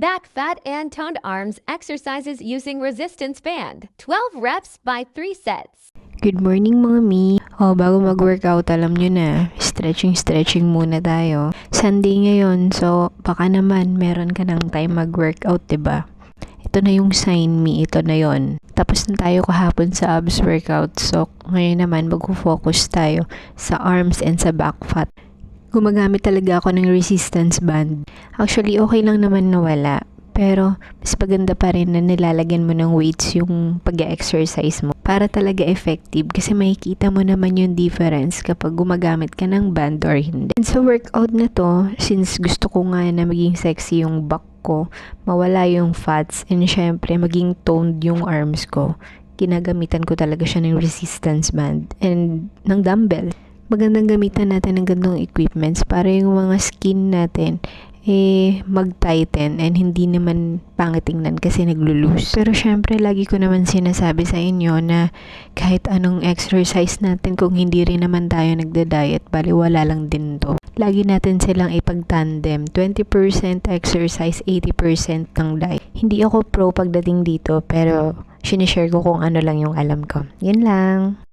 Back fat and toned arms exercises using resistance band. 12 reps by 3 sets. Good morning, Mommy. Bago mag-workout, alam nyo na, stretching muna tayo. Sunday ngayon, so baka naman meron ka ng time mag-workout, 'di ba? Ito na yung sign me, ito na yon. Tapos na tayo kahapon sa abs workout, so ngayon naman mag-focus tayo sa arms and sa back fat. Gumagamit talaga ako ng resistance band. Actually, okay lang naman na wala. Pero, mas maganda pa rin na nilalagyan mo ng weights yung pag-exercise mo para talaga effective kasi makikita mo naman yung difference kapag gumagamit ka ng band or hindi. And sa workout na to, since gusto ko nga na maging sexy yung back ko, mawala yung fats, and syempre maging toned yung arms ko, ginagamitan ko talaga siya ng resistance band and ng dumbbell. Magandang gamitan natin ng gandong equipments para yung mga skin natin mag-tighten and hindi naman pangitingnan kasi naglo-loose. Pero syempre, lagi ko naman sinasabi sa inyo na kahit anong exercise natin, kung hindi rin naman tayo nagda-diet, baliwala lang din to. Lagi natin silang ipag-tandem. 20% exercise, 80% ng diet. Hindi ako pro pagdating dito, pero sinishare ko kung ano lang yung alam ko. Yun lang.